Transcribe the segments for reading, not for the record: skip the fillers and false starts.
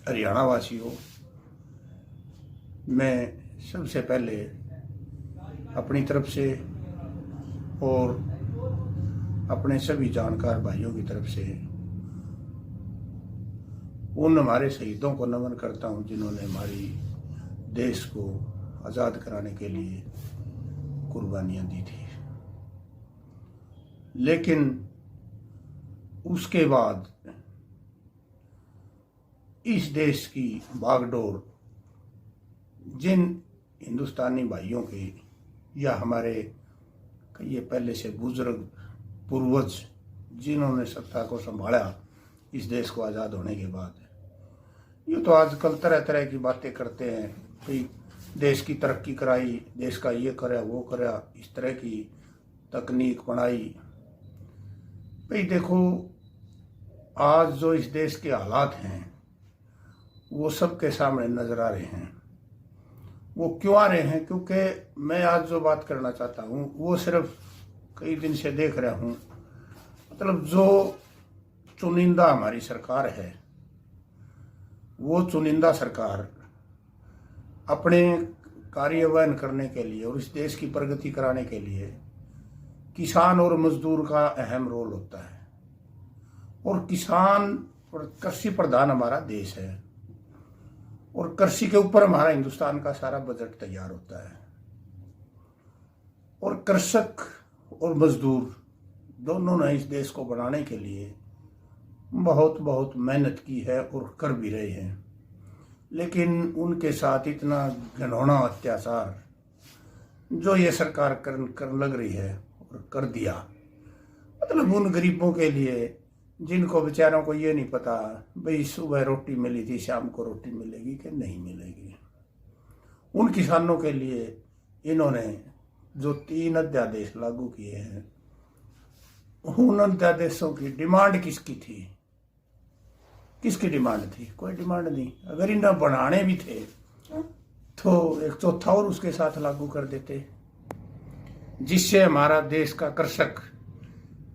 हरियाणा वासियों, मैं सबसे पहले अपनी तरफ से और अपने सभी जानकार भाइयों की तरफ से उन हमारे शहीदों को नमन करता हूं जिन्होंने हमारी देश को आज़ाद कराने के लिए कुर्बानियां दी थी। लेकिन उसके बाद इस देश की बागडोर जिन हिंदुस्तानी भाइयों के या हमारे कई पहले से बुजुर्ग पूर्वज जिन्होंने सत्ता को संभाला इस देश को आज़ाद होने के बाद, ये तो आजकल तरह तरह की बातें करते हैं कि देश की तरक्की कराई, देश का ये करा वो करा, इस तरह की तकनीक बनाई। भाई देखो, आज जो इस देश के हालात हैं वो सबके सामने नजर आ रहे हैं। वो क्यों आ रहे हैं? क्योंकि मैं आज जो बात करना चाहता हूँ वो सिर्फ कई दिन से देख रहा हूँ, मतलब जो चुनिंदा हमारी सरकार है, वो चुनिंदा सरकार अपने कार्यान्वयन करने के लिए और इस देश की प्रगति कराने के लिए किसान और मजदूर का अहम रोल होता है। और किसान और कृषि प्रधान हमारा देश है और कृषि के ऊपर हमारा हिंदुस्तान का सारा बजट तैयार होता है। और कृषक और मजदूर दोनों ने इस देश को बनाने के लिए बहुत बहुत मेहनत की है और कर भी रहे हैं। लेकिन उनके साथ इतना घिनौना अत्याचार जो ये सरकार कर लग रही है और कर दिया, मतलब उन गरीबों के लिए जिनको बेचारों को ये नहीं पता भाई सुबह रोटी मिली थी, शाम को रोटी मिलेगी कि नहीं मिलेगी। उन किसानों के लिए इन्होंने जो 3 अध्यादेश लागू किए हैं, उन अध्यादेशों की डिमांड किसकी थी? किसकी डिमांड थी? कोई डिमांड नहीं। अगर इन्हें बनाने भी थे तो एक चौथा और उसके साथ लागू कर देते, जिससे हमारा देश का कृषक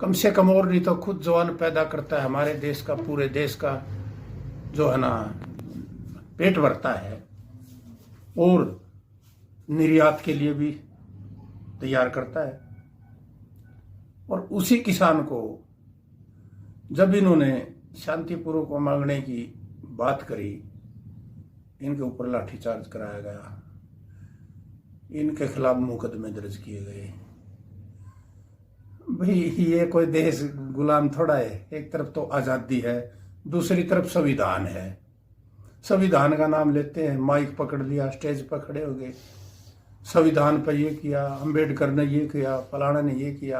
कम से कम और नहीं तो खुद जो अन्न पैदा करता है हमारे देश का, पूरे देश का जो है ना पेट भरता है और निर्यात के लिए भी तैयार करता है। और उसी किसान को जब इन्होंने शांतिपूर्वक मांगने की बात करी, इनके ऊपर लाठीचार्ज कराया गया, इनके खिलाफ मुकदमे दर्ज किए गए। भाई ये कोई देश गुलाम थोड़ा है। एक तरफ तो आज़ादी है, दूसरी तरफ संविधान है। संविधान का नाम लेते हैं, माइक पकड़ लिया, स्टेज पर खड़े हो गए, संविधान पर ये किया, अंबेडकर ने ये किया, फलाना ने ये किया।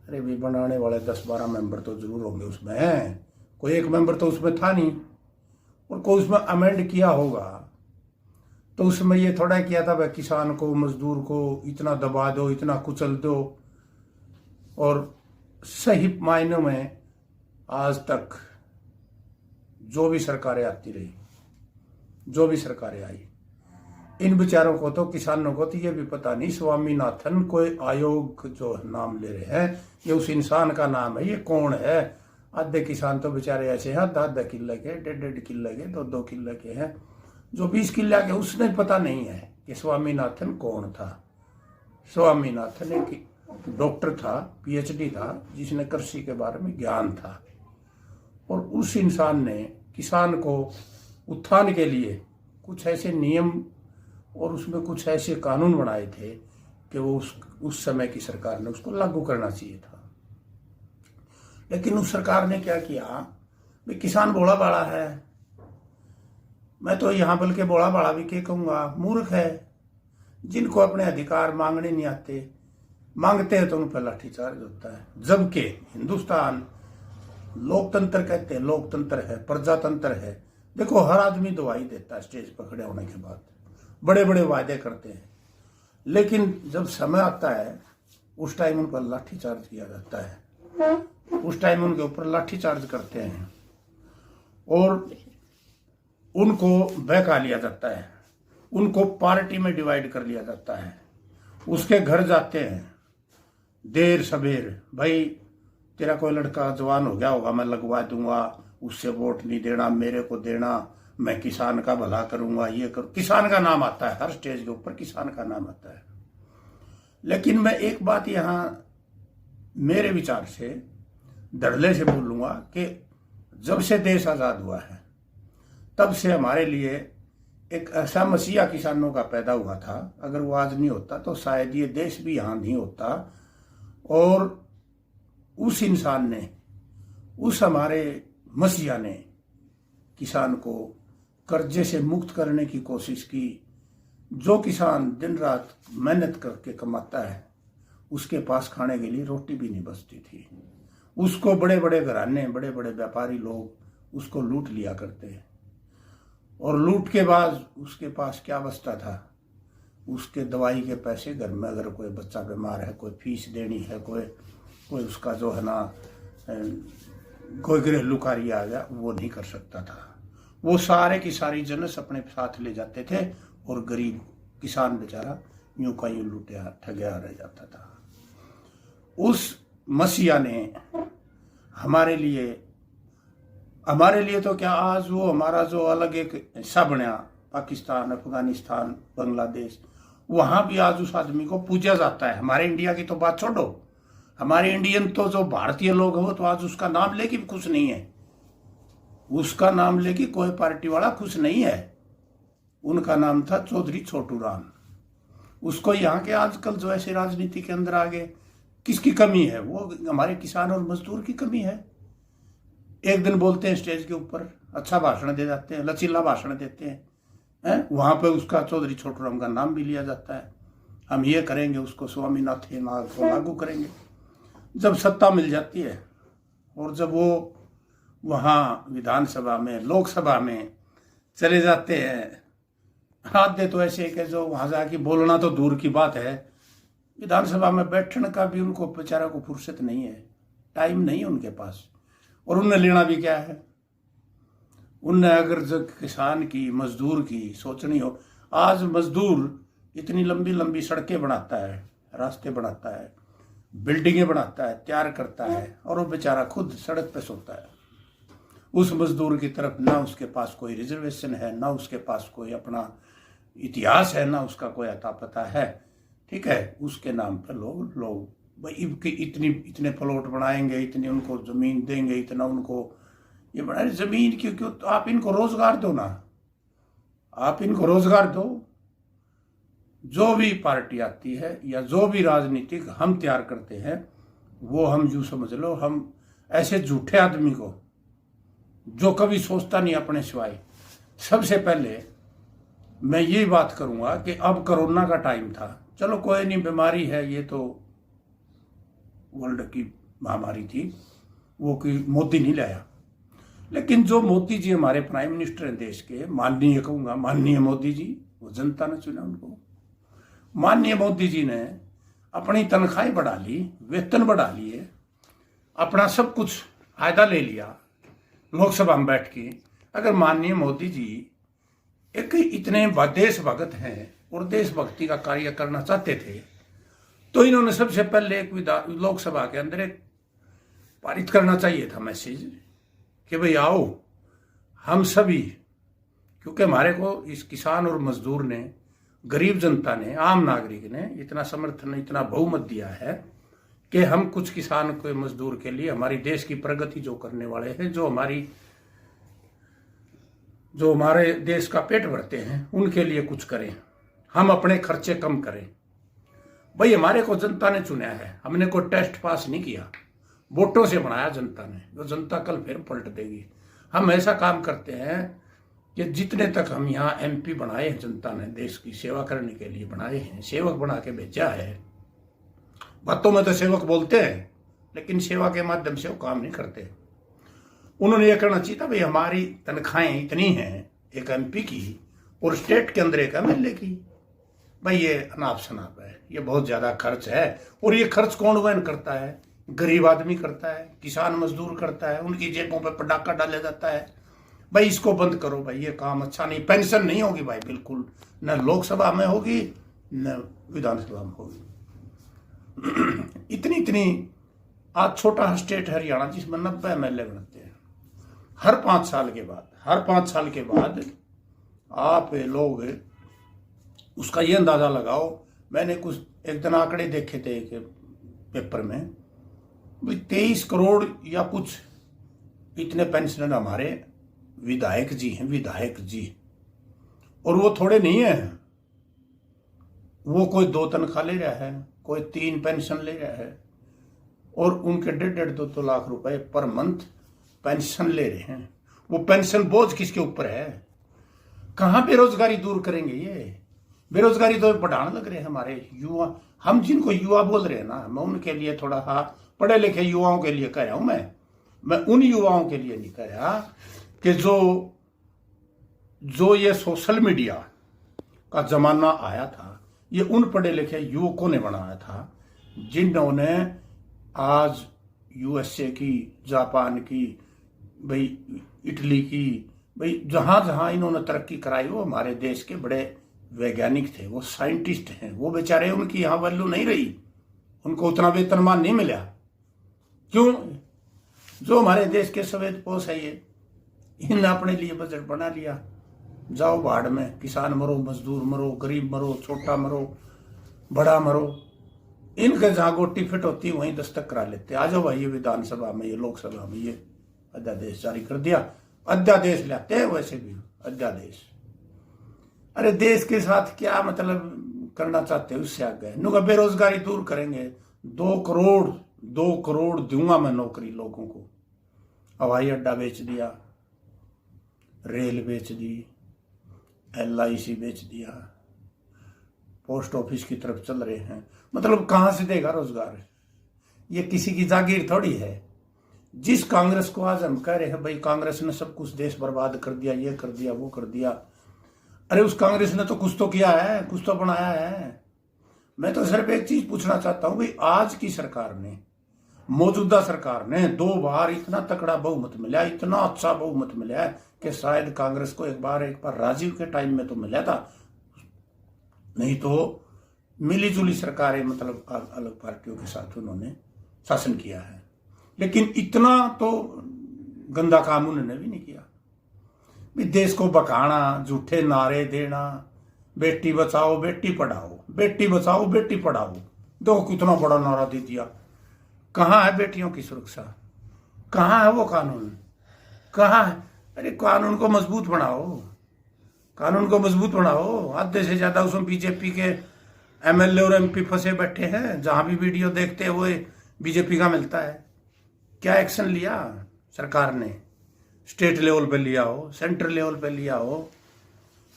अरे भी बनाने वाले 10-12 मेंबर तो जरूर होंगे उसमें, कोई एक मेंबर तो उसमें था नहीं। और कोई उसमें अमेंड किया होगा तो उसमें ये थोड़ा किया था भाई किसान को, मजदूर को इतना दबा दो, इतना कुचल दो। और सही मायनों में आज तक जो भी सरकारें आती रही, जो भी सरकारें आई, इन बेचारों को तो, किसानों को तो ये भी पता नहीं स्वामीनाथन कोई आयोग जो नाम ले रहे हैं ये उस इंसान का नाम है, ये कौन है। आधे किसान तो बेचारे ऐसे हैं, आधा किले के, 1.5 किले के, 2-2 किले के हैं, जो 20 किले के उसने पता नहीं है कि स्वामीनाथन कौन था। स्वामीनाथन एक डॉक्टर था, PhD था, जिसने कृषि के बारे में ज्ञान था। और उस इंसान ने किसान को उत्थान के लिए कुछ ऐसे नियम और उसमें कुछ ऐसे कानून बनाए थे कि वो उस समय की सरकार ने उसको लागू करना चाहिए था। लेकिन उस सरकार ने क्या किया, भाई किसान भोला भाला है, मैं तो यहाँ बल्कि भोला भाला भी क्या कहूँगा, मूर्ख है, जिनको अपने अधिकार मांगने नहीं आते, मांगते हैं तो उन पर लाठीचार्ज होता है। जबकि हिंदुस्तान लोकतंत्र कहते हैं, लोकतंत्र है, प्रजातंत्र है। देखो हर आदमी दवाई देता है स्टेज पर खड़े होने के बाद, बड़े बड़े वायदे करते हैं, लेकिन जब समय आता है उस टाइम उन पर लाठीचार्ज किया जाता है, उस टाइम उनके ऊपर लाठीचार्ज करते हैं और उनको बहका लिया जाता है, उनको पार्टी में डिवाइड कर लिया जाता है, उसके घर जाते हैं देर सवेर, भाई तेरा कोई लड़का जवान हो गया होगा मैं लगवा दूंगा, उससे वोट नहीं देना, मेरे को देना, मैं किसान का भला करूंगा, ये करूँ। किसान का नाम आता है हर स्टेज के ऊपर, किसान का नाम आता है। लेकिन मैं एक बात यहाँ मेरे विचार से धड़ल्ले से बोलूंगा कि जब से देश आजाद हुआ है तब से हमारे लिए एक ऐसा मसीहा किसानों का पैदा हुआ था। अगर वो आज नहीं होता तो शायद ये देश भी यहाँ नहीं होता। और उस इंसान ने, उस हमारे मसीहा ने किसान को कर्जे से मुक्त करने की कोशिश की। जो किसान दिन रात मेहनत करके कमाता है उसके पास खाने के लिए रोटी भी नहीं बचती थी। उसको बड़े बड़े घराने, बड़े बड़े व्यापारी लोग उसको लूट लिया करते हैं। और लूट के बाद उसके पास क्या बचता था? उसके दवाई के पैसे, घर में अगर कोई बच्चा बीमार है, कोई फीस देनी है, कोई उसका जो है ना कोई घरेलू कार्य आ गया, वो नहीं कर सकता था। वो सारे की सारी जनस अपने साथ ले जाते थे और गरीब किसान बेचारा यूं का यूं लूटिया ठगया रह जाता था। उस मसीहा ने हमारे लिए तो क्या, आज वो हमारा जो अलग एक हिस्सा बना, पाकिस्तान, अफगानिस्तान, बांग्लादेश, वहां भी आज उस आदमी को पूजा जाता है। हमारे इंडिया की तो बात छोड़ो, हमारे इंडियन तो जो भारतीय लोग हो तो आज उसका नाम लेके भी खुश नहीं है। उसका नाम लेके कोई पार्टी वाला खुश नहीं है। उनका नाम था चौधरी छोटू राम। उसको यहाँ के आजकल जो ऐसे राजनीति के अंदर आ गए, किसकी कमी है? वो हमारे किसान और मजदूर की कमी है। एक दिन बोलते हैं स्टेज के ऊपर, अच्छा भाषण दे जाते हैं, लचीला भाषण देते हैं, वहां पे उसका चौधरी छोटू राम का नाम भी लिया जाता है। हम ये करेंगे, उसको स्वामीनाथन को लागू करेंगे। जब सत्ता मिल जाती है और जब वो वहाँ विधानसभा में, लोकसभा में चले जाते हैं, आधे तो ऐसे कि जो वहां जाके बोलना तो दूर की बात है, विधानसभा में बैठने का भी उनको बेचारा को फुर्सत नहीं है, टाइम नहीं है उनके पास। और उनने लेना भी क्या है? उनने अगर जो किसान की, मजदूर की सोचनी हो, आज मजदूर इतनी लंबी लंबी सड़कें बनाता है, रास्ते बनाता है, बिल्डिंगें बनाता है, तैयार करता है, और वो बेचारा खुद सड़क पे सोता है। उस मजदूर की तरफ ना उसके पास कोई रिजर्वेशन है, ना उसके पास कोई अपना इतिहास है, ना उसका कोई अता पता है। ठीक है, उसके नाम पर लोग भाई इतने प्लॉट बनाएंगे, इतनी उनको जमीन देंगे, इतना उनको ये बना। जमीन क्यों? तो आप इनको रोजगार दो ना, आप इनको रोजगार दो। जो भी पार्टी आती है या जो भी राजनीतिक हम तैयार करते हैं, वो हम यूं समझ लो, हम ऐसे झूठे आदमी को जो कभी सोचता नहीं अपने सिवाय। सबसे पहले मैं ये बात करूंगा कि अब कोरोना का टाइम था, चलो कोई नहीं, बीमारी है, ये तो वर्ल्ड की महामारी थी, वो कि मोदी नहीं लाया। लेकिन जो मोदी जी हमारे प्राइम मिनिस्टर हैं देश के, माननीय कहूंगा, माननीय मोदी जी, वो जनता ने चुना उनको। माननीय मोदी जी ने अपनी तनख्वाहें बढ़ा ली, वेतन बढ़ा लिए, अपना सब कुछ फायदा ले लिया लोकसभा में बैठ के। अगर माननीय मोदी जी एक इतने देशभक्त हैं और देशभक्ति का कार्य करना चाहते थे, तो इन्होंने सबसे पहले एक लोकसभा के अंदर एक पारित करना चाहिए था मैसेज कि भाई आओ हम सभी, क्योंकि हमारे को इस किसान और मजदूर ने, गरीब जनता ने, आम नागरिक ने इतना समर्थन, इतना बहुमत दिया है कि हम कुछ किसान के, मजदूर के लिए, हमारी देश की प्रगति जो करने वाले हैं, जो हमारे देश का पेट भरते हैं, उनके लिए कुछ करें, हम अपने खर्चे कम करें। भाई हमारे को जनता ने चुना है, हमने कोई टेस्ट पास नहीं किया, वोटों से बनाया जनता ने, जो जनता कल फिर पलट देगी। हम ऐसा काम करते हैं कि जितने तक हम यहाँ MP बनाए हैं, जनता ने देश की सेवा करने के लिए बनाए हैं, सेवक बना के भेजा है। बातों में तो सेवक बोलते हैं, लेकिन सेवा के माध्यम से वो काम नहीं करते। उन्होंने ये करना चाहिए था, भाई हमारी तनख्वाहें इतनी हैं एक MP की और स्टेट के अंदर एक MLA की, भाई ये अनाप शनाप है, ये बहुत ज्यादा खर्च है। और ये खर्च कौन वहन करता है? गरीब आदमी करता है, किसान मजदूर करता है, उनकी जेबों पे पटाखा डाला जाता है। भाई इसको बंद करो, भाई ये काम अच्छा नहीं। पेंशन नहीं होगी भाई, बिल्कुल, न लोकसभा में होगी न विधानसभा में होगी। इतनी आज छोटा स्टेट हरियाणा जिसमें 90 MLA बनते हैं, हर 5 साल के बाद आप लोग उसका ये अंदाजा लगाओ। मैंने कुछ एक दिन आंकड़े देखे थे एक पेपर में, 23 करोड़ या कुछ इतने पेंशनर हमारे विधायक जी हैं, विधायक जी। और वो थोड़े नहीं है, वो कोई 2 तनख्वाह ले रहा है, कोई 3 पेंशन ले रहा है, और उनके 1.5-2 लाख रुपए पर मंथ पेंशन ले रहे हैं। वो पेंशन बोझ किसके ऊपर है? कहां बेरोजगारी दूर करेंगे ये? बेरोजगारी तो बढ़ाने लग रहे हैं हमारे युवा। हम जिनको युवा बोल रहे हैं ना, मैं उनके लिए थोड़ा पढ़े लिखे युवाओं के लिए कह रहा हूं। मैं उन युवाओं के लिए नहीं कह रहा कि जो ये सोशल मीडिया का जमाना आया था, ये उन पढ़े लिखे युवकों ने बनाया था, जिन्होंने आज यूएसए की, जापान की, भाई इटली की, भाई जहां जहां इन्होंने तरक्की कराई, वो हमारे देश के बड़े वैज्ञानिक थे, वो साइंटिस्ट हैं। वो बेचारे, उनकी यहां वैल्यू नहीं रही, उनको उतना वेतनमान नहीं मिला। क्यों? जो हमारे देश के सफेद पोश है, ये इन्होंने अपने लिए बजट बना लिया। जाओ बाढ़ में, किसान मरो, मजदूर मरो, गरीब मरो, छोटा मरो, बड़ा मरो। इनके जहां गोटी फिट होती वहीं दस्तक करा लेते। आ जाओ भाई, ये विधानसभा में, ये लोकसभा में, ये अध्यादेश जारी कर दिया। अध्यादेश लाते हैं वैसे भी अध्यादेश। अरे देश के साथ क्या मतलब करना चाहते हो? उससे आगे नुका बेरोजगारी दूर करेंगे। 2 करोड़ दूंगा मैं नौकरी लोगों को। हवाई अड्डा बेच दिया, रेल बेच दी, LIC बेच दिया, पोस्ट ऑफिस की तरफ चल रहे हैं। मतलब कहां से देगा रोजगार? ये किसी की जागीर थोड़ी है। जिस कांग्रेस को आज हम कह रहे हैं भाई कांग्रेस ने सब कुछ देश बर्बाद कर दिया, ये कर दिया, वो कर दिया, अरे उस कांग्रेस ने तो कुछ तो किया है, कुछ तो बनाया है। मैं तो सिर्फ एक चीज पूछना चाहता हूं भाई, आज की सरकार ने, मौजूदा सरकार ने 2 बार इतना तकड़ा बहुमत मिला, इतना अच्छा बहुमत मिला है कि शायद कांग्रेस को एक बार राजीव के टाइम में तो मिला था, नहीं तो मिली जुली सरकारें, मतलब अलग पार्टियों के साथ उन्होंने शासन किया है। लेकिन इतना तो गंदा काम उन्होंने भी नहीं किया। देश को बकाना, झूठे नारे देना, बेटी बचाओ बेटी पढ़ाओ, बेटी बचाओ बेटी पढ़ाओ। देखो कितना बड़ा नारा दे दिया। कहाँ है बेटियों की सुरक्षा? कहाँ है वो कानून? कहाँ है? अरे कानून को मजबूत बनाओ, कानून को मजबूत बनाओ। आधे से ज्यादा उसमें बीजेपी के MLA और MP फंसे बैठे हैं। जहां भी वीडियो देखते हैं वो बीजेपी का मिलता है। क्या एक्शन लिया सरकार ने? स्टेट लेवल पे लिया हो, सेंट्रल लेवल पे लिया हो।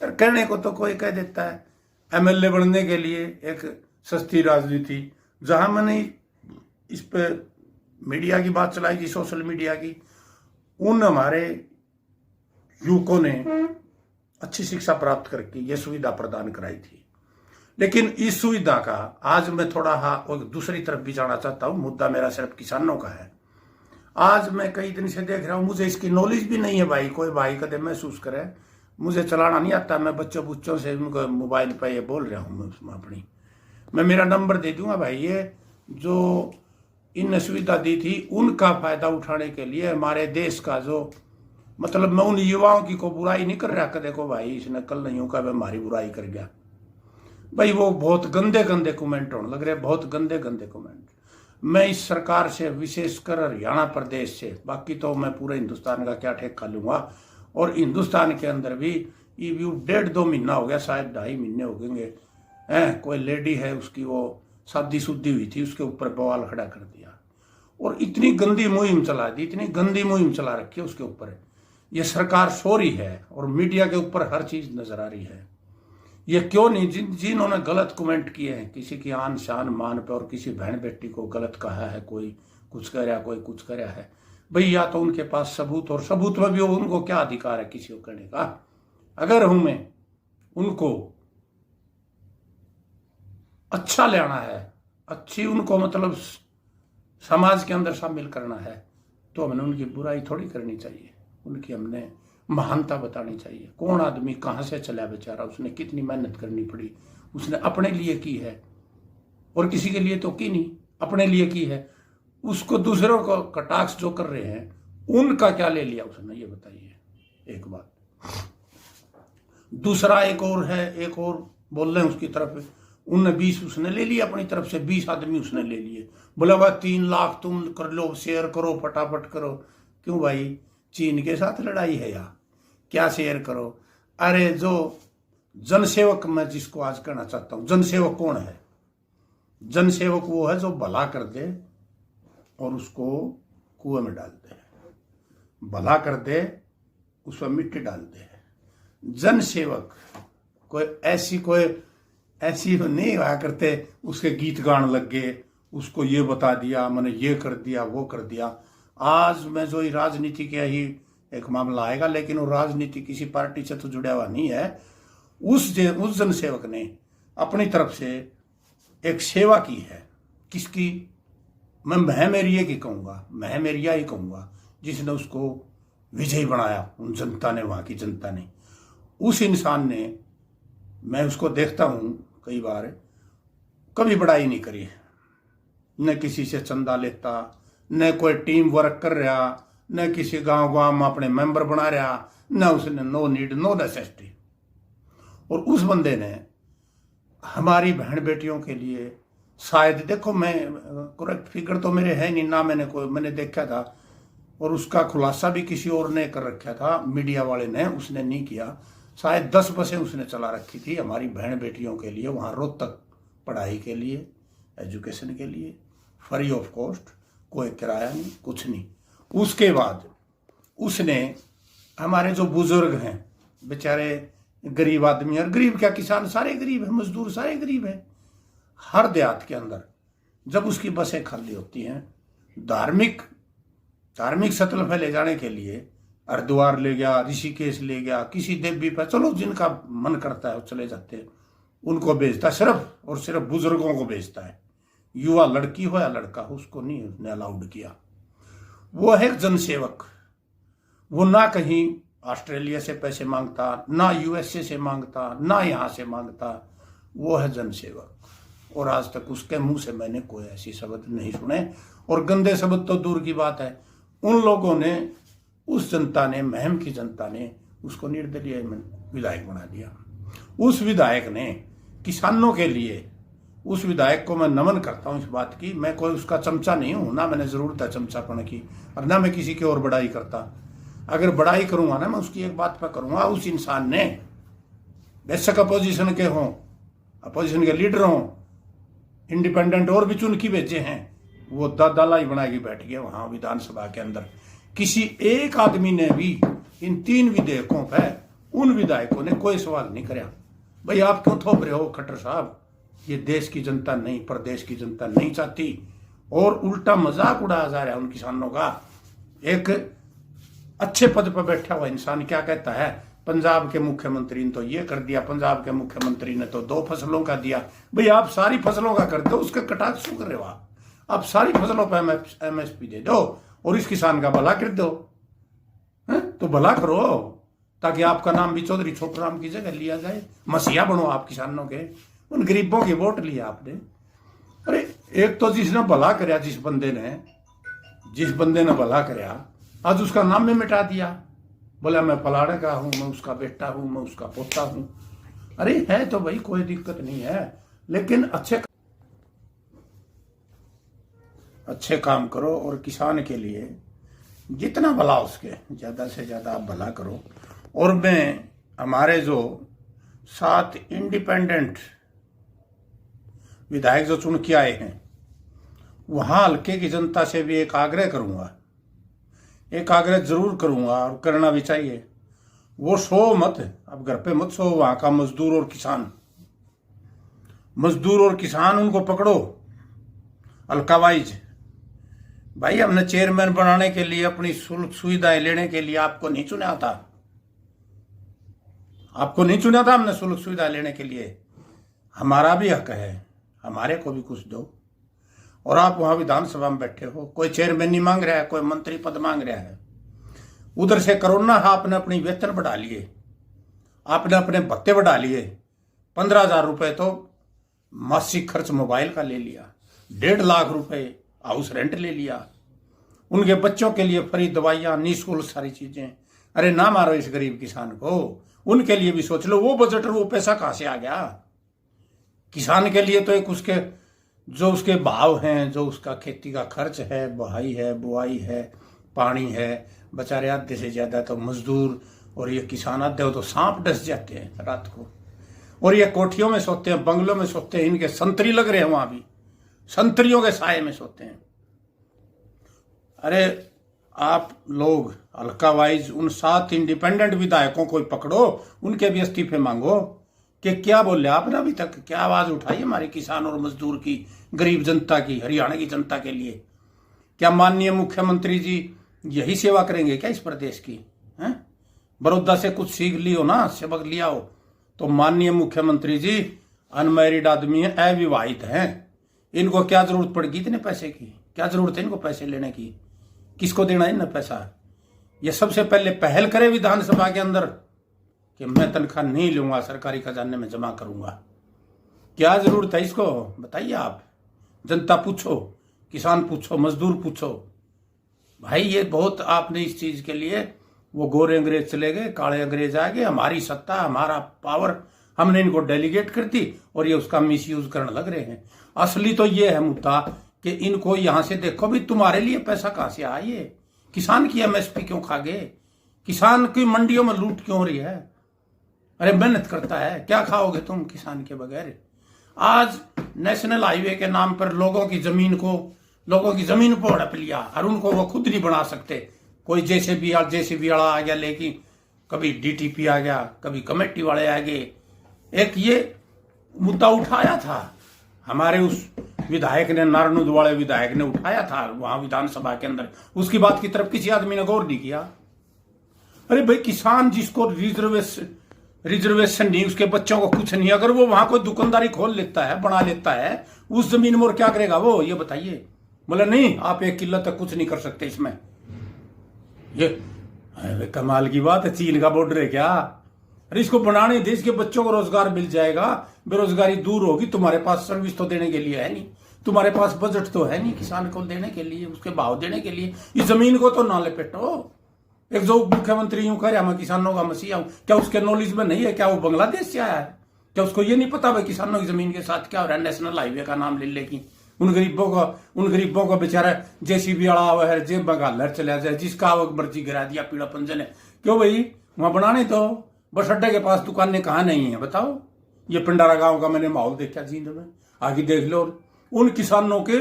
कहने को तो कोई कह देता है MLA बनने के लिए एक सस्ती राजनीति। जहां मैंने इस पे मीडिया की बात चलाई थी, सोशल मीडिया की, उन हमारे युवकों ने अच्छी शिक्षा प्राप्त करके ये सुविधा प्रदान कराई थी। लेकिन इस सुविधा का आज मैं थोड़ा दूसरी तरफ भी जाना चाहता हूं। मुद्दा मेरा सिर्फ किसानों का है। आज मैं कई दिन से देख रहा हूं, मुझे इसकी नॉलेज भी नहीं है भाई। कोई भाई कदे महसूस करे मुझे चलाना नहीं आता, मैं बच्चों से उनको मोबाइल पे ये बोल रहा हूं। मैं मेरा नंबर दे दूंगा भाई। ये जो इन सुविधा दी थी उनका फायदा उठाने के लिए हमारे देश का जो, मतलब मैं उन युवाओं की को बुराई नहीं कर रहा कि देखो भाई इसने कल नहीं होगा हमारी बुराई कर गया भाई। वो बहुत गंदे गंदे कमेंट होने लग रहे, बहुत गंदे गंदे कमेंट। मैं इस सरकार से, विशेषकर हरियाणा प्रदेश से, बाकी तो मैं पूरे हिंदुस्तान का क्या ठेका लूंगा। और हिंदुस्तान के अंदर भी 1.5-2 महीना हो गया, शायद 2.5 महीने हो गए हैं। कोई लेडी है उसकी वो शादी शुद्धि हुई थी, उसके ऊपर बवाल खड़ा कर दिया और इतनी गंदी मुहिम चला दी, इतनी गंदी मुहिम चला रखी है उसके ऊपर। ये सरकार सो रही है और मीडिया के ऊपर हर चीज नजर आ रही है। ये क्यों नहीं, जिन्होंने गलत कमेंट किए हैं, किसी की आन शान मान पे और किसी बहन बेटी को गलत कहा है, कोई कुछ कह रहा है, कोई कुछ कह रहा है भाई, या तो उनके पास सबूत, और सबूत में भी उनको क्या अधिकार है किसी को करने का? अगर हमें उनको अच्छा लेना है, अच्छी उनको मतलब समाज के अंदर शामिल करना है, तो हमने उनकी बुराई थोड़ी करनी चाहिए, उनकी हमने महानता बतानी चाहिए। कौन आदमी कहां से चला बेचारा, उसने कितनी मेहनत करनी पड़ी, उसने अपने लिए की है और किसी के लिए तो की नहीं, अपने लिए की है। उसको दूसरों को कटाक्ष जो कर रहे हैं उनका क्या ले लिया उसने, ये बताइए एक बात। दूसरा एक और है, एक और बोल रहे हैं उसकी तरफ, उनने 20 उसने ले लिया अपनी तरफ से, 20 आदमी उसने ले लिए। बोला भाई 3 लाख तुम कर लो, शेयर करो फटाफट करो। क्यों भाई, चीन के साथ लड़ाई है या क्या शेयर करो? अरे जो जनसेवक मैं जिसको आज कहना चाहता हूं, जनसेवक कौन है? जनसेवक वो है जो भला कर दे और उसको कुएं में डाल दे, भला कर दे उसमें मिट्टी डाल दे। जनसेवक कोई ऐसी नहीं हुआ करते उसके गीत गान लग गए, उसको ये बता दिया, मैंने ये कर दिया वो कर दिया। आज मैं जो राजनीति का ही एक मामला आएगा, लेकिन वो राजनीति किसी पार्टी से तो जुड़ा हुआ नहीं है। उस जनसेवक ने अपनी तरफ से एक सेवा की है। किसकी? मैं महमेरिया की कहूंगा, महमेरिया ही कहूंगा, जिसने उसको विजयी बनाया, उन जनता ने, वहां की जनता ने। उस इंसान ने, मैं उसको देखता हूं कई बार, कभी बड़ाई नहीं करी, न किसी से चंदा लेता, न कोई टीम वर्क कर रहा, न किसी गांव में अपने मेंबर बना रहा, न उसने नो नीड नो नेसेसिटी। और उस बंदे ने हमारी बहन बेटियों के लिए शायद, देखो मैं करेक्ट फिगर तो मेरे है नहीं ना, मैंने देखा था, और उसका खुलासा भी किसी और ने कर रखा था, मीडिया वाले ने, उसने नहीं किया। शायद 10 बसें उसने चला रखी थी हमारी बहन बेटियों के लिए, वहाँ रोहतक पढ़ाई के लिए, एजुकेशन के लिए, फ्री ऑफ कॉस्ट, कोई किराया नहीं, कुछ नहीं। उसके बाद उसने हमारे जो बुजुर्ग हैं बेचारे, गरीब आदमी, और गरीब क्या, किसान सारे गरीब हैं, मजदूर सारे गरीब हैं, हर देहात के अंदर जब उसकी बसें खाली होती हैं, धार्मिक सतल पे ले जाने के लिए हरिद्वार ले गया, ऋषिकेश ले गया, किसी देवी पर, चलो जिनका मन करता है वो चले जाते हैं, उनको भेजता है, सिर्फ और सिर्फ बुजुर्गों को भेजता है। युवा लड़की हो या लड़का हो, उसको नहीं उसने अलाउड किया। वो है जनसेवक। वो ना कहीं ऑस्ट्रेलिया से पैसे मांगता, ना यूएसए से मांगता, ना यहां से मांगता। वो है जनसेवक। और आज तक उसके मुंह से मैंने कोई ऐसी शब्द नहीं सुने, और गंदे शब्द तो दूर की बात है। उन लोगों ने, उस जनता ने, महम की जनता ने उसको निर्दलीय विधायक बना दिया। उस विधायक ने किसानों के लिए, उस विधायक को मैं नमन करता हूं इस बात की, मैं कोई उसका चमचा नहीं हूं, ना मैंने जरूरत है चमचापन की, और ना मैं किसी की और बड़ाई करता। अगर बड़ाई करूंगा ना, मैं उसकी एक बात पर करूंगा, उस इंसान ने, बेशक अपोजिशन के हों, अपोजिशन के लीडर हों, इंडिपेंडेंट और भी चुन के भेजे हैं, वो दालाई बना के बैठ गए वहां विधानसभा के अंदर। किसी एक आदमी ने भी इन 3 विधेयकों पर, उन विधायकों ने कोई सवाल नहीं कराया, भाई आप क्यों थोप रहे हो खट्टर साहब, ये देश की जनता नहीं, प्रदेश की जनता नहीं चाहती। और उल्टा मजाक उड़ाया जा रहा है उन किसानों का। एक अच्छे पद पर बैठा हुआ इंसान क्या कहता है, पंजाब के मुख्यमंत्री ने तो ये कर दिया, पंजाब के मुख्यमंत्री ने तो 2 फसलों का दिया। भाई आप सारी फसलों का करते हो, उसका कटाक्ष क्यों कर रहे हो? आप सारी फसलों पर MSP दे दो और इस किसान का भला कर दो, तो भला करो, ताकि आपका नाम भी चौधरी छोटूराम की जगह लिया जाए। मसीहा बनो आप किसानों के, उन गरीबों की वोट लिया आपने। अरे एक तो जिसने भला कराया, जिस बंदे ने भला कराया, आज उसका नाम में मिटा दिया, बोला मैं फलाने का हूं, मैं उसका बेटा हूं, मैं उसका पोता हूं। अरे है तो भाई कोई दिक्कत नहीं है, लेकिन अच्छे काम करो, और किसान के लिए जितना भला उसके ज्यादा से ज्यादा आप भला करो। और मैं हमारे जो 7 इंडिपेंडेंट विधायक जो चुन के आए हैं, वहां हल्के की जनता से भी एक आग्रह जरूर करूंगा, और करना भी चाहिए। वो सो मत, अब घर पे मत सो, वहां का मजदूर और किसान उनको पकड़ो हल्कावाइज। भाई हमने चेयरमैन बनाने के लिए, अपनी सुविधाएं लेने के लिए आपको नहीं चुना था, हमने सुलभ सुविधा लेने के लिए। हमारा भी हक है, हमारे को भी कुछ दो। और आप वहां विधानसभा में बैठे हो, कोई चेयरमैन नहीं मांग रहा है, कोई मंत्री पद मांग रहा है। उधर से कोरोना, आपने अपनी वेतन बढ़ा लिए, आपने अपने भत्ते बढ़ा लिए, 15,000 रुपए तो मासिक खर्च मोबाइल का ले लिया, 1.5 लाख रुपए हाउस रेंट ले लिया। उनके बच्चों के लिए फ्री दवाइयां, निःशुल्क सारी चीजें। अरे ना मारो इस गरीब किसान को, उनके लिए भी सोच लो। वो बजट, वो पैसा कहां से आ गया किसान के लिए? तो एक उसके जो उसके भाव हैं, जो उसका खेती का खर्च है, बहाई है, बुआई है, पानी है, बेचारे आधे से ज्यादा तो मजदूर, और ये किसान आधे हो तो सांप डस जाते हैं रात को, और ये कोठियों में सोते हैं, बंगलों में सोते हैं। इनके संतरी लग रहे हैं, वहां भी संतरियों के साए में सोते हैं। अरे आप लोग हल्का वाइज उन 7 इंडिपेंडेंट विधायकों को पकड़ो, उनके भी इस्तीफे मांगो कि क्या बोले आपने अभी तक, क्या आवाज उठाई हमारे किसान और मजदूर की, गरीब जनता की, हरियाणा की जनता के लिए? क्या माननीय मुख्यमंत्री जी यही सेवा करेंगे क्या इस प्रदेश की? हैं? बड़ौदा से कुछ सीख लियो ना, सबक लिया हो तो। माननीय मुख्यमंत्री जी अनमैरिड आदमी है, अविवाहित हैं, इनको क्या जरूरत पड़ेगी इतने पैसे की? क्या जरूरत है इनको पैसे लेने की? किसको देना है ना पैसा? ये सबसे पहले पहल करे विधानसभा के अंदर कि मैं तनख्वाह नहीं लूंगा, सरकारी खजाने में जमा करूंगा। क्या जरूरत है इसको बताइए आप। जनता पूछो, किसान पूछो, मजदूर पूछो। भाई ये बहुत आपने इस चीज के लिए, वो गोरे अंग्रेज चले गए, काले अंग्रेज आ गए, हमारी सत्ता, हमारा पावर, हमने इनको डेलीगेट कर दी और ये उसका मिसयूज करने लग रहे हैं। असली तो ये है मुद्दा कि इनको यहां से देखो भी, तुम्हारे लिए पैसा कहां से आया? ये किसान की एमएसपी क्यों खा गए? किसान की मंडियों में लूट क्यों हो रही है? अरे मेहनत करता है, क्या खाओगे तुम किसान के बगैर? आज नेशनल हाईवे के नाम पर लोगों की जमीन को हड़प लिया और उनको वो खुद नहीं बना सकते। कोई जेसीबी वाला आ गया, लेकिन कभी डीटीपी आ गया, कभी कमेटी वाले आ गए। एक ये मुद्दा उठाया था हमारे उस विधायक ने, नारनूद वाले विधायक ने उठाया था वहां विधानसभा के अंदर, उसकी बात की तरफ किसी आदमी ने गौर नहीं किया। अरे भाई किसान जिसको रिजर्वेशन नहीं, उसके बच्चों को कुछ नहीं, अगर वो वहां कोई दुकानदारी खोल लेता है, बना लेता है उस जमीन में, और क्या करेगा वो? ये बताइए। बोले नहीं आप 1 किलो तक कुछ नहीं कर सकते इसमें। ये कमाल की बात है, चीन का बॉर्डर है क्या? अरे इसको बनाने देश के बच्चों को रोजगार मिल जाएगा, बेरोजगारी दूर होगी। तुम्हारे पास सर्विस तो देने के लिए है नहीं, तुम्हारे पास बजट तो है नहीं किसान को देने के लिए, उसके भाव देने के लिए। इस जमीन को तो ना लपेटो। एक जो मुख्यमंत्री यूं कह रहा मैं किसानों का मसीहा हूं, क्या उसके नॉलेज में नहीं है? क्या वो बांग्लादेश से आया है? क्या उसको ये नहीं पता भाई किसानों की जमीन के साथ क्या हो रहा है? नेशनल हाईवे का नाम ले लेगी उन गरीबों को बेचारा जेसीबी वाला हुआ है, जेब बगालर चला जाए, जिसका मर्जी गिरा दिया पीड़ा पंजन है। क्यों भाई? वहां बनाने तो बस अड्डे के पास दुकानें कहां नहीं है बताओ? ये पिंडारा गांव का मैंने माहौल देखा जींद में, आगे देख लो। उन किसानों के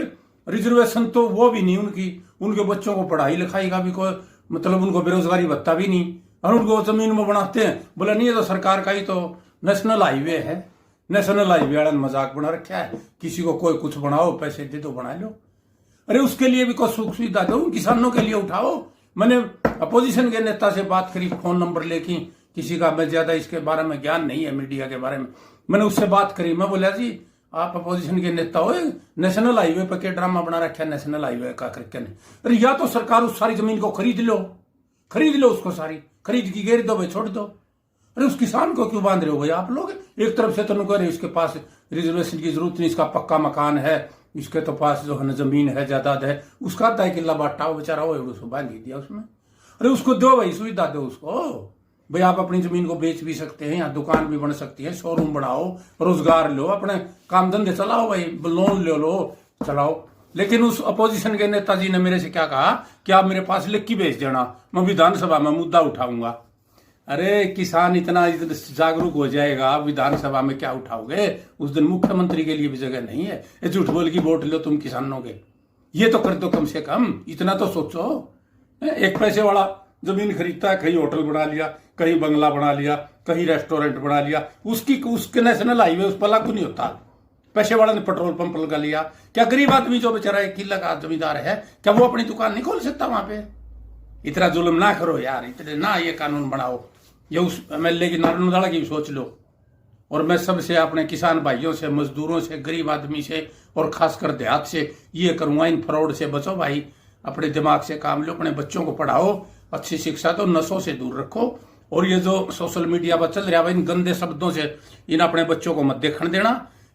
रिजर्वेशन तो वो भी नहीं, उनके बच्चों को पढ़ाई लिखाई का भी कोई मतलब, उनको बेरोजगारी भत्ता भी नहीं, और उनको जमीन में बनाते हैं। बोला नहीं ये तो सरकार का ही तो नेशनल हाईवे है, नेशनल हाईवे वाला मजाक बना रखा है, किसी को कोई कुछ बनाओ, पैसे दे दो बना लो। अरे उसके लिए भी कोई सुख सुविधा दो, किसानों के लिए उठाओ। मैंने अपोजिशन के नेता से बात करी, फोन नंबर लेके, किसी का मैं ज्यादा इसके बारे में ज्ञान नहीं है मीडिया के बारे में, मैंने उससे बात करी। मैं बोला जी आप अपोजिशन के नेता हो, नेशनल हाईवे पर क्या ड्रामा बना रखा है नेशनल हाईवे का करके? अरे या तो सरकार उस सारी जमीन को खरीद लो उसको सारी खरीद की घेर दो भाई, छोड़ दो। अरे उस किसान को क्यों बांध रहे हो भाई आप लोग? एक तरफ से तो कह रहे इसके पास रिजर्वेशन की जरूरत नहीं, इसका पक्का मकान है, इसके तो पास जो है जमीन है, जायदाद है, उसका 2 किला बांटा हो बेचारा, हो उसको बांध दिया उसमें। अरे उसको दो भाई, सुविधा दो उसको भाई। आप अपनी जमीन को बेच भी सकते हैं, यहाँ दुकान भी बन सकती है, शोरूम बढ़ाओ, रोजगार लो, अपने काम धंधे चलाओ भाई, लोन ले लो, चलाओ। लेकिन उस अपोजिशन के नेताजी ने मेरे से क्या कहा कि आप मेरे पास लिख के भेज देना, मैं विधानसभा में मुद्दा उठाऊंगा। अरे किसान इतना जागरूक हो जाएगा, विधानसभा में क्या उठाओगे? उस दिन मुख्यमंत्री के लिए भी जगह नहीं है। ये झूठ बोल की वोट लो तुम किसानों के, ये तो कर दो कम से कम, इतना तो सोचो। एक पैसे वाला जमीन खरीदता है, कहीं होटल बना लिया, कहीं बंगला बना लिया, कहीं रेस्टोरेंट बना लिया, उसके नेशनल हाईवे उस पर लागू नहीं होता। पैसे वाला ने पेट्रोल पंप लगा लिया। क्या गरीब आदमी जो बेचारा 1 किला का जमींदार है, क्या वो अपनी दुकान नहीं खोल सकता वहां पे? इतना जुल्म ना करो यार, इतने ना ये कानून बनाओ। ये उस एमएलए की नारनूदाड़ा की भी सोच लो। और मैं सबसे अपने किसान भाइयों से, मजदूरों से, गरीब आदमी से और खासकर देहात से ये करूंगा, इन फ्रॉड से बचो भाई, अपने दिमाग से काम लो, अपने बच्चों को पढ़ाओ, अच्छी शिक्षा दो, नशों से दूर रखो। और ये जो सोशल मीडिया पर चल रहा है इन गंदे शब्दों से इन अपने बच्चों को मत देखने देना।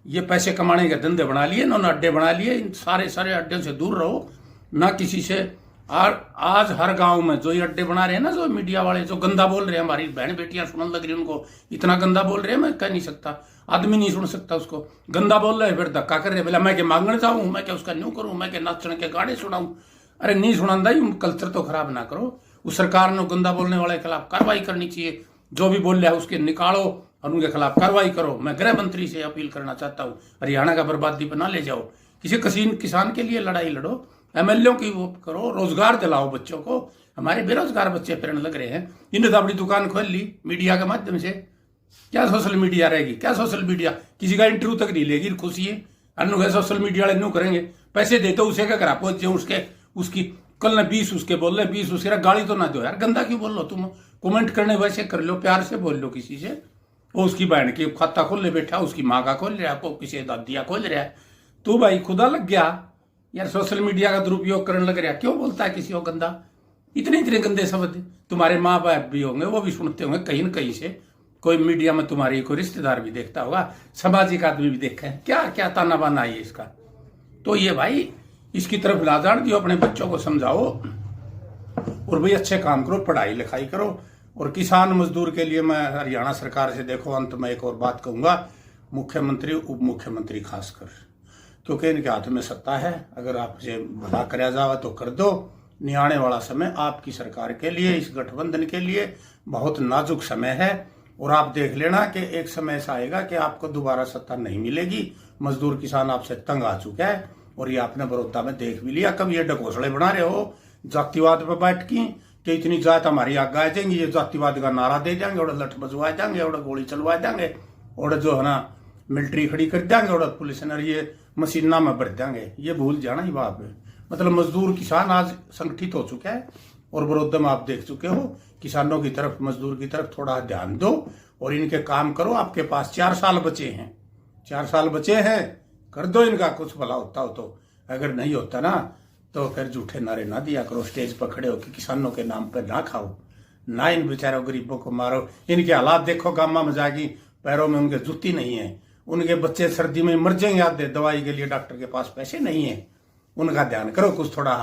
ये पैसे कमाने के धंधे बना लिए, इन्होंने अड्डे बना लिए, इन सारे अड्डे से दूर रहो। ना किसी से और आज हर गांव में जो ये अड्डे बना रहे हैं ना, जो मीडिया वाले जो गंदा बोल रहे हैं, हमारी बहन बेटियां सुनने लग रही है उनको, इतना गंदा बोल रहे हैं मैं कह नहीं सकता, आदमी नहीं सुन सकता उसको, गंदा बोल रहे हैं फिर धक्का कर रहे हैं, बोला मैं क्या मांगने जाऊं, मैं क्या उसका न्यू करूं, मैं क्या नाचने के गाने सुनाऊं। अरे नहीं सुनांदा ही, कल्चर तो खराब ना करो। उस सरकार ने गंदा बोलने वाले के खिलाफ कार्रवाई करनी चाहिए, जो भी बोल रहा है उसके निकालो और उनके खिलाफ कार्रवाई करो। मैं गृह मंत्री से अपील करना चाहता हूँ, हरियाणा का बर्बादी पर ना ले जाओ, किसी किसान के लिए लड़ाई लड़ो, एमएलए की वो करो, रोजगार दिलाओ बच्चों को। हमारे बेरोजगार बच्चे फिरने लग रहे हैं, इन्हें तो अपनी दुकान खोल ली मीडिया के माध्यम से, क्या सोशल मीडिया रहेगी, क्या सोशल मीडिया, किसी का इंटरव्यू तक नहीं लेगी, खुशी है अनु सोशल मीडिया वाले न्यू करेंगे, पैसे देते उसे क्या करा पहुंचे उसके उसकी कल ने 20 उसके बोल रहे 20 उसके, गाली तो ना दो यार, गंदा क्यों बोल लो तुम, कमेंट करने वैसे कर लो, प्यार से बोल लो किसी से। वो उसकी बहन की खाता खोल ले बैठा, उसकी माँ का खोल रहा है, आपको किसी दादिया खोल रहा है, तो भाई खुदा लग गया यार, सोशल मीडिया का दुरुपयोग करने लग रहा, क्यों बोलता है किसी को गंदा, इतने इतने गंदे शब्द। तुम्हारे माँ बाप भी होंगे, वो भी सुनते होंगे कहीं न कहीं से, कोई मीडिया में तुम्हारी कोई रिश्तेदार भी देखता होगा, सामाजिक आदमी भी देखा है, क्या क्या ताना बाना है इसका। तो ये भाई इसकी तरफ ना जान दियो, अपने बच्चों को समझाओ और भाई अच्छे काम करो, पढ़ाई लिखाई करो। और किसान मजदूर के लिए मैं हरियाणा सरकार से, देखो अंत में एक और बात कहूंगा, मुख्यमंत्री उप मुख्यमंत्री खासकर, क्योंकि इनके हाथ में सत्ता है, अगर आपसे भला कराया जाए तो कर दो। नियाने वाला समय आपकी सरकार के लिए, इस गठबंधन के लिए बहुत नाजुक समय है, और आप देख लेना कि एक समय ऐसा आएगा कि आपको दोबारा सत्ता नहीं मिलेगी। मजदूर किसान आपसे तंग आ चुका है, और ये आपने बड़ौदा में देख भी लिया। कब ये ढकोसले बना रहे हो जातिवाद पर बैठ की कि इतनी जात हमारी आगे आ जाएंगी, ये जातिवाद का नारा दे देंगे, और लठ बजवा देंगे, और गोली चलवा देंगे, और जो है ना मिलिट्री खड़ी कर देंगे, और पुलिस ने ये मशीना में भर देंगे। ये भूल जाना ही बाप है। मतलब मजदूर किसान आज संगठित हो चुका है, और बड़ौदा में आप देख चुके हो, किसानों की तरफ, मजदूर की तरफ थोड़ा ध्यान दो और इनके काम करो। आपके पास 4 साल बचे हैं, 4 साल बचे हैं, कर दो इनका कुछ भला होता हो तो। अगर नहीं होता ना तो फिर झूठे नारे ना दिया करो, स्टेज पर खड़े होकर किसानों के नाम पर ना खाओ, ना इन बेचारों गरीबों को मारो। इनके हालात देखो, गामा में जागी, पैरों में उनके जूती नहीं है, उनके बच्चे सर्दी में मर जाएंगे आधे, दवाई के लिए डॉक्टर के पास पैसे नहीं है। उनका ध्यान करो कुछ थोड़ा।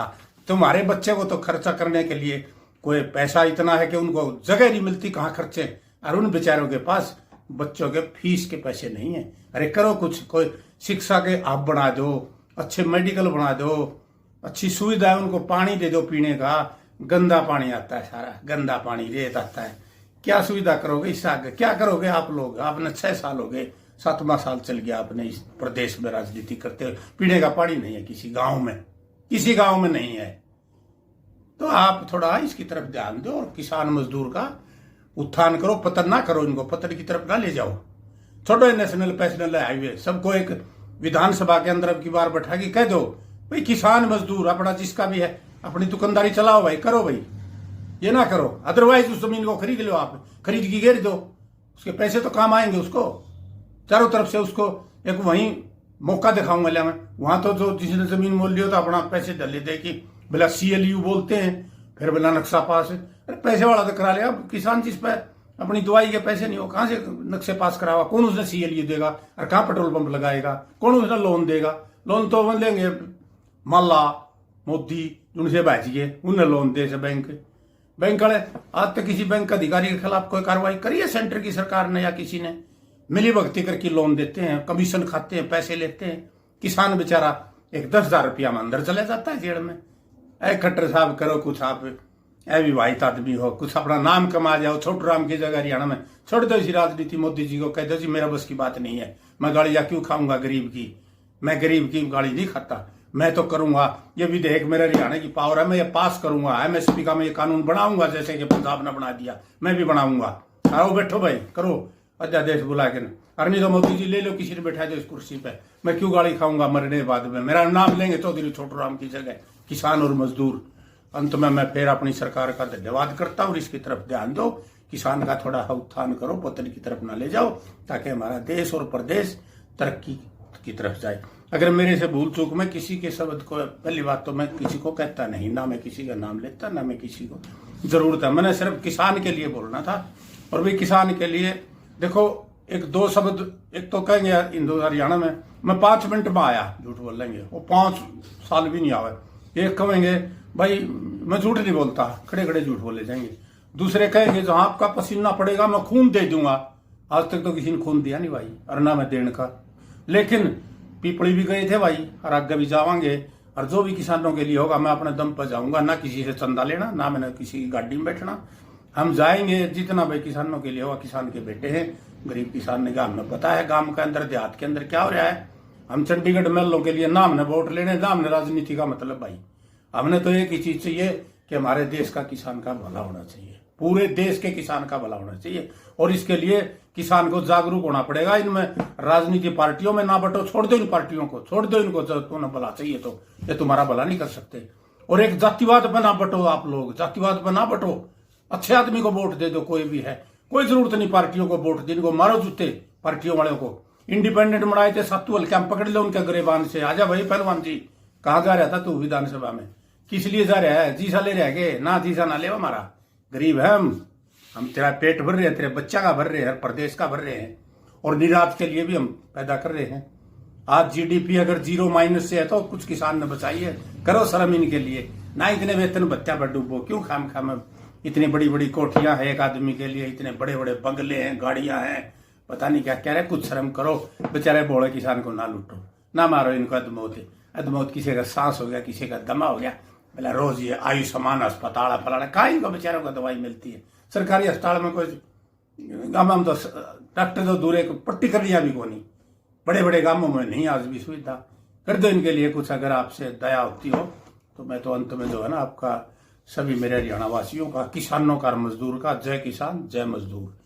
तुम्हारे बच्चे को तो खर्चा करने के लिए कोई पैसा इतना है कि उनको जगह नहीं मिलती कहाँ खर्चे, और उन बेचारों के पास बच्चों के फीस के पैसे नहीं है। अरे करो कुछ, कोई शिक्षा के हब बना दो, अच्छे मेडिकल बना दो, अच्छी सुविधा उनको, पानी दे दो पीने का, गंदा पानी आता है, सारा गंदा पानी रेत आता है। क्या सुविधा करोगे इससे आगे, क्या करोगे आप लोग? आपने 6 साल हो गए, 7वां साल चल गया आपने इस प्रदेश में राजनीति करते हुए, पीने का पानी नहीं है किसी गांव में, किसी गांव में नहीं है। तो आप थोड़ा इसकी तरफ ध्यान दो और किसान मजदूर का उत्थान करो, पतन ना करो, इनको पतन की तरफ ना ले जाओ। छोड़ो नेशनल पैशनल हाईवे, सबको एक विधानसभा के अंदर अब की बार बैठा के कह दो भाई किसान मजदूर अपना जिसका भी है अपनी दुकानदारी चलाओ भाई, करो भाई, ये ना करो। अदरवाइज उस जमीन को खरीद लो, आप खरीद की घेर दो, उसके पैसे तो काम आएंगे उसको। चारों तरफ से उसको एक वहीं मौका दिखाऊंगा मैं, वहां तो जो जिसने जमीन मोल लियो तो अपना पैसे डल लेते कि बोला CLU बोलते हैं, फिर बोला नक्शा पास है। अरे पैसे वाला तो करा लिया, किसान जिस पे अपनी दवाई के पैसे नहीं हो, कहां से नक्शे पास करावा? कौन उसने CLU देगा और कहां पेट्रोल पंप लगाएगा? कौन उसने लोन देगा? लोन तो वो लेंगे माला मोदी उनसे बाजिए, उन्हें लोन दे से बैंक वाले। आज तक किसी बैंक अधिकारी के खिलाफ कोई कार्रवाई करी है सेंटर की सरकार ने या किसी ने? मिली भक्ति करके लोन देते हैं, कमीशन खाते हैं, पैसे लेते हैं। किसान बेचारा एक 10,000 रुपया में अंदर चले जाता है जेल में। ऐ खट्टर साहब करो कुछ, आप ऐ विवाहित आदमी हो, कुछ अपना नाम कमा जाओ। छोटू राम की जगह हरियाणा में छोड़ दो इसी राजनीति। मोदी जी को कह दो जी मेरा बस की बात नहीं है, मैं गाड़ियां क्यों खाऊंगा गरीब की, मैं गरीब की गाड़ी नहीं खाता, मैं तो करूंगा ये विधेयक, मेरे हरियाणा की पावर है, मैं ये पास करूंगा, MSP का मैं ये कानून बनाऊंगा, जैसे कि पंजाब ने बना दिया मैं भी बनाऊंगा। आओ बैठो भाई, करो अध्यादेश बुला के। अरे नहीं तो मोदी जी ले लो, किसी ने बैठा दो इस कुर्सी पे, मैं क्यों गाड़ी खाऊंगा मरने के बाद में? मेरा नाम लेंगे चौधरी छोटू राम की जगह, किसान और मजदूर। अंत में मैं फिर अपनी सरकार का धन्यवाद करता हूँ और इसकी तरफ ध्यान दो, किसान का थोड़ा उत्थान करो, पतन की तरफ ना ले जाओ, ताकि हमारा देश और प्रदेश तरक्की की तरफ जाए। अगर मेरे से भूल चूक में किसी के शब्द को, पहली बात तो मैं किसी को कहता नहीं, ना मैं किसी का नाम लेता, ना मैं किसी को जरूरत है, मैंने सिर्फ किसान के लिए बोलना था। और भी किसान के लिए देखो, 1-2 शब्द, एक तो कहेंगे हिंदू हरियाणा में मैं 5 मिनट में आया, झूठ बोल लेंगे, वो 5 साल भी नहीं आवे। एक कहेंगे भाई मैं झूठ नहीं बोलता, खड़े खड़े झूठ बोले जाएंगे। दूसरे कहेंगे जहां आपका पसीना पड़ेगा मैं खून दे दूंगा। आज तक तो किसी ने खून दिया नहीं भाई, और ना मैं देने का। लेकिन पीपड़ी भी गए थे भाई, और आगे भी जावांगे। और जो भी किसानों के लिए होगा मैं अपने दम पर जाऊंगा, ना किसी से चंदा लेना, ना मैंने किसी की गाड़ी में बैठना। हम जाएंगे जितना भाई किसानों के लिए होगा। किसान के बेटे हैं, गरीब किसान ने कहा हमें पता है गांव के अंदर देहात के अंदर क्या हो रहा है। हम चंडीगढ़ महलों के लिए ना हमने वोट लेने, ना हमने राजनीति का मतलब भाई। हमने तो एक ही चीज चाहिए कि हमारे देश का किसान का भला होना चाहिए, पूरे देश के किसान का भला होना चाहिए। और इसके लिए किसान को जागरूक होना पड़ेगा। इनमें राजनीति पार्टियों में ना बटो, छोड़ दो इन पार्टियों को, छोड़ दो इनको। जब तुम्हें भला चाहिए तो ये तुम्हारा भला नहीं कर सकते। और एक जातिवाद पर ना बटो, आप लोग जातिवाद पर ना बटो। अच्छे आदमी को वोट दे दो, कोई भी है, कोई जरूरत नहीं पार्टियों को वोट देने को। मारो जूते पार्टियों वालों को। इंडिपेंडेंट बनाए थे सातू हल्के, हम पकड़ लो उनके गरेबान से। आजा भाई पहलवान जी, कहाँ जा रहा था तू विधानसभा में, किस लिए जा रहा है? जीसा ले रहा है ना? जीसा ना ले, हमारा गरीब है हम तेरा पेट भर रहे हैं, तेरे बच्चा का भर रहे हैं, प्रदेश का भर रहे हैं, और निराश के लिए भी हम पैदा कर रहे हैं। आज जीडीपी अगर 0- से है तो कुछ किसान ने बचाई है। करो शर्म इनके लिए। ना इतने वेतन भत्ता पर डूबो, क्यों खाम खाम इतनी बड़ी बड़ी कोठियां हैं एक आदमी के लिए, इतने बड़े बड़े बंगले हैं, गाड़ियां हैं, पता नहीं क्या कह रहे। कुछ शर्म करो, बेचारे बोले किसान को ना लूटो, ना मारो इनको। अधमौत अधमौत, किसी का सांस हो गया, किसी का दमा हो गया, बोला रोज ये आयुष्मान अस्पताल फलाना, कहा इनको बेचारों को दवाई मिलती है। सरकारी अस्पताल में कोई गाँव तो डॉक्टर तो दूर पट्टी करनिया भी को नहीं, बड़े बड़े गांवों में नहीं आज भी सुविधा। कर दो इनके लिए कुछ, अगर आपसे दया होती हो तो। मैं तो अंत में जो है ना, आपका सभी मेरे हरियाणा वासियों का, किसानों का, मजदूर का, जय किसान जय मजदूर।